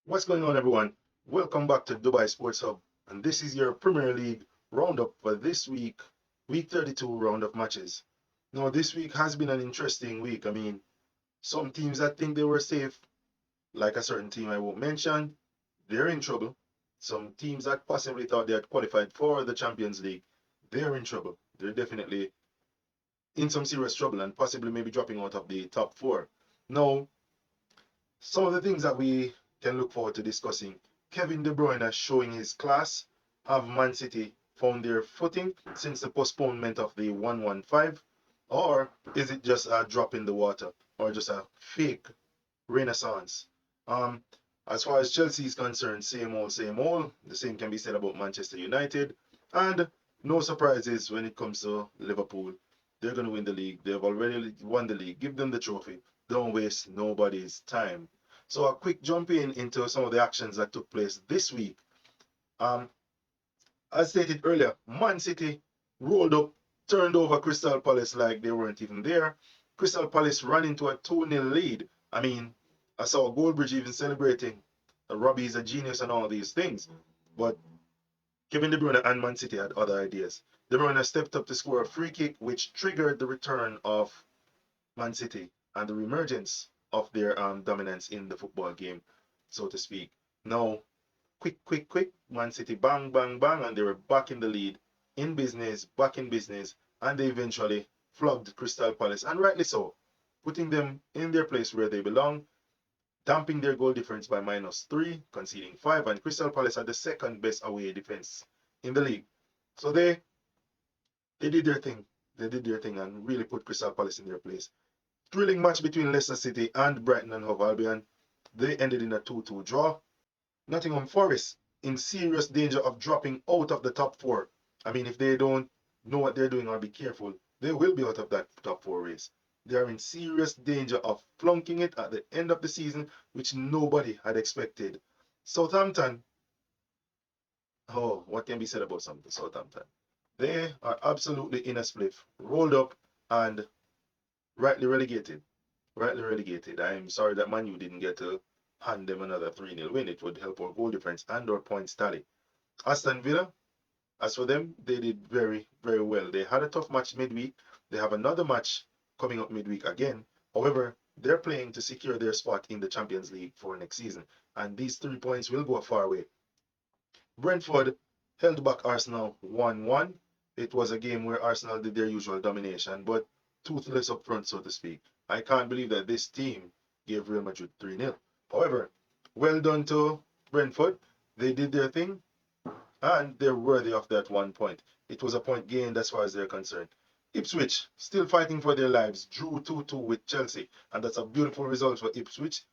What's going on, everyone? Welcome back to Dubai Sports Hub, and this is your Premier League roundup for this week, week 32 round of matches. Now, this week has been an interesting week. I mean, some teams that think they were safe, like a certain team I won't mention, they're in trouble. Some teams that possibly thought they had qualified for the Champions League, they're in trouble. They're definitely in some serious trouble and possibly maybe dropping out of the top four. Now, some of the things that we can look forward to discussing. Kevin De Bruyne showing his class. Have Man City found their footing since the postponement of the 115? Or is it just a drop in the water or just a fake renaissance? Um, as far as Chelsea is concerned, same old, same old. The same can be said about Manchester United. And no surprises when it comes to Liverpool. They're going to win the league. They've already won the league. Give them the trophy. Don't waste nobody's time. So a quick jump in into some of the actions that took place this week. Um, as stated earlier, Man City rolled up, turned over Crystal Palace like they weren't even there. Crystal Palace ran into a 2-0 lead. I mean, I saw Goldbridge even celebrating. Robbie is a genius and all these things. But Kevin De Bruyne and Man City had other ideas. De Bruyne stepped up to score a free kick, which triggered the return of Man City and the reemergence of their dominance in the football game, so to speak. Now, quick, Man City bang, bang, bang, and they were back in the lead, in business, back in business, and they eventually flogged Crystal Palace, and rightly so, putting them in their place where they belong, damping their goal difference by -3, conceding 5, and Crystal Palace had the second best away defense in the league. So they did their thing. They did their thing and really put Crystal Palace in their place. Thrilling match between Leicester City and Brighton and Hove Albion. They ended in a 2-2 draw. Nottingham Forest in serious danger of dropping out of the top four. I mean, if they don't know what they're doing or be careful, they will be out of that top four race. They are in serious danger of flunking it at the end of the season, which nobody had expected. Southampton, oh, what can be said about Southampton? They are absolutely in a spliff, rolled up and rightly relegated. Rightly relegated. I'm sorry that Man U didn't get to hand them another 3-0 win. It would help our goal difference and our points tally. Aston Villa, as for them, they did very well. They had a tough match midweek. They have another match coming up midweek again. However, they're playing to secure their spot in the Champions League for next season. And these 3 points will go a far way. Brentford held back Arsenal 1-1. It was a game where Arsenal did their usual domination, but toothless up front, so to speak. I can't believe that this team gave Real Madrid 3-0. However, well done to Brentford. They did their thing, and they're worthy of that 1 point. It was a point gained as far as they're concerned. Ipswich, still fighting for their lives, drew 2-2 with Chelsea, and that's a beautiful result for Ipswich.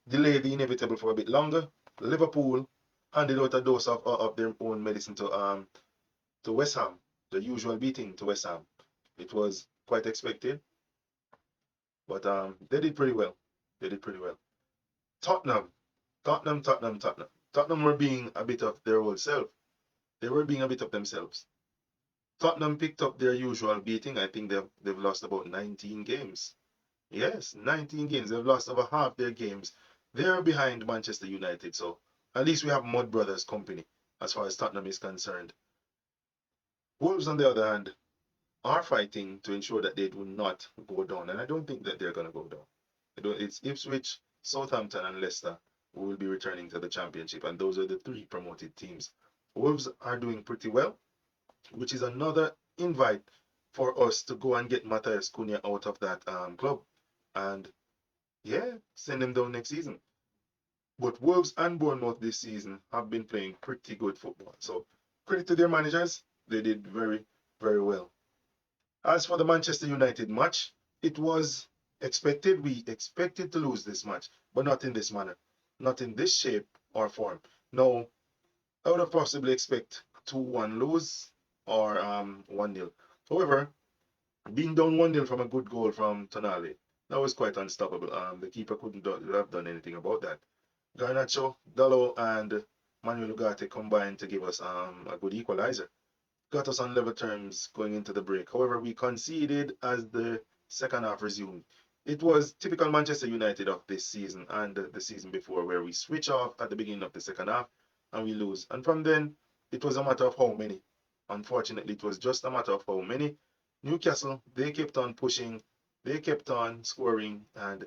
Delayed the inevitable for a bit longer. Liverpool handed out a dose of their own medicine to West Ham, the usual beating to West Ham. It was quite expected, but they did pretty well. They did pretty well. Tottenham, Tottenham. Tottenham were being a bit of their old self. They were being a bit of themselves. Tottenham picked up their usual beating. I think they've lost about 19 games. Yes, 19 games. They've lost over half their games. They're behind Manchester United, so at least we have Mud Brothers company as far as Tottenham is concerned. Wolves, on the other hand, are fighting to ensure that they do not go down, and I don't think that they're going to go down. It's Ipswich, Southampton, and Leicester who will be returning to the championship, and those are the three promoted teams. Wolves are doing pretty well, which is another invite for us to go and get Matthias Cunha out of that club, and yeah, send him down next season. But Wolves and Bournemouth this season have been playing pretty good football. So credit to their managers, they did very well. As for the Manchester United match, it was expected. We expected to lose this match, but not in this manner, not in this shape or form. No, I would have possibly expect 2-1 lose or 1-0. However, being down 1-0 from a good goal from Tonali, that was quite unstoppable. The keeper couldn't have done anything about that. Garnacho, Dallo, and Manuel Ugarte combined to give us a good equalizer. Got us on level terms going into the break. However, we conceded as the second half resumed. it was typical Manchester United of this season and the season before, where we switch off at the beginning of the second half and we lose. And from then, it was a matter of how many. Unfortunately, it was just a matter of how many. Newcastle, they kept on pushing, they kept on scoring, and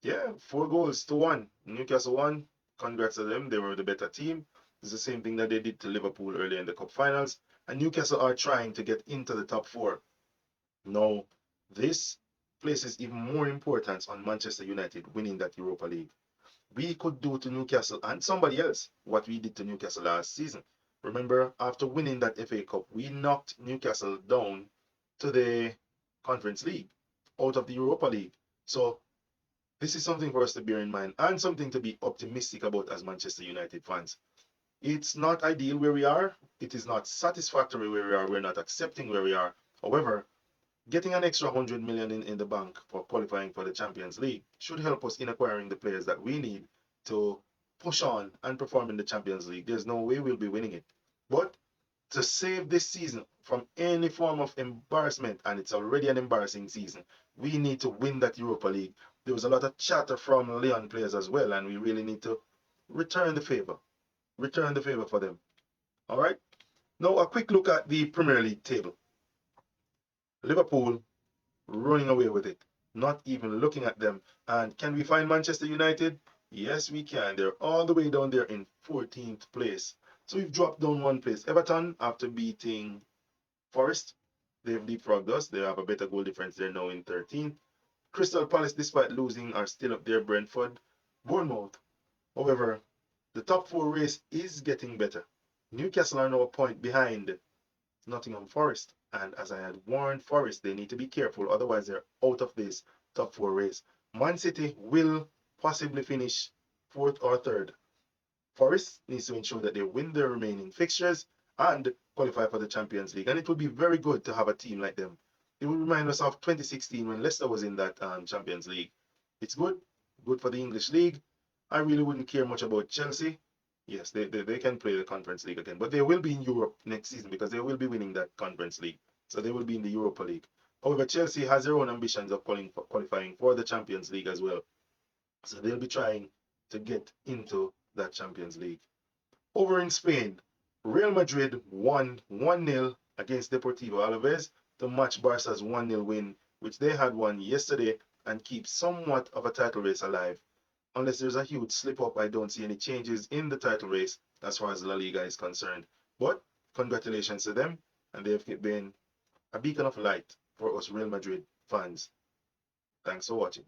yeah, 4 goals to 1. Newcastle won. Congrats to them. They were the better team. It's the same thing that they did to Liverpool earlier in the cup finals. And Newcastle are trying to get into the top four. Now, this places even more importance on Manchester United winning that Europa League. We could do to Newcastle and somebody else what we did to Newcastle last season. Remember, after winning that FA Cup, we knocked Newcastle down to the Conference League, out of the Europa League. So this is something for us to bear in mind and something to be optimistic about as Manchester United fans. It's not ideal where we are. It is not satisfactory where we are. We're not accepting where we are. However, getting an extra 100 million in the bank for qualifying for the Champions League should help us in acquiring the players that we need to push on and perform in the Champions League. There's no way we'll be winning it. But to save this season from any form of embarrassment, and it's already an embarrassing season, we need to win that Europa League. There was a lot of chatter from Leon players as well, and we really need to return the favor. Return the favor for them. All right. Now, a quick look at the Premier League table. Liverpool running away with it, not even looking at them. And can we find Manchester United? Yes, we can. They're all the way down there in 14th place. So we've dropped down 1 place. Everton, after beating Forest, they've leapfrogged us. They have a better goal difference. They're now in 13th. Crystal Palace, despite losing, are still up there. Brentford, Bournemouth. However, the top four race is getting better. Newcastle are now a point behind Nottingham Forest. And as I had warned Forest, they need to be careful, otherwise they're out of this top four race. Man City will possibly finish fourth or third. Forest needs to ensure that they win their remaining fixtures and qualify for the Champions League. And it would be very good to have a team like them. It will remind us of 2016 when Leicester was in that Champions League. It's good for the English League. I really wouldn't care much about Chelsea. Yes, they can play the Conference League again, but they will be in Europe next season because they will be winning that Conference League. So they will be in the Europa League. However, Chelsea has their own ambitions of qualifying for the Champions League as well. So they'll be trying to get into that Champions League. Over in Spain, Real Madrid won 1-0 against Deportivo Alaves to match Barca's 1-0 win, which they had won yesterday, and keep somewhat of a title race alive. Unless there's a huge slip up, I don't see any changes in the title race as far as La Liga is concerned. But congratulations to them, and they've been a beacon of light for us Real Madrid fans. Thanks for watching.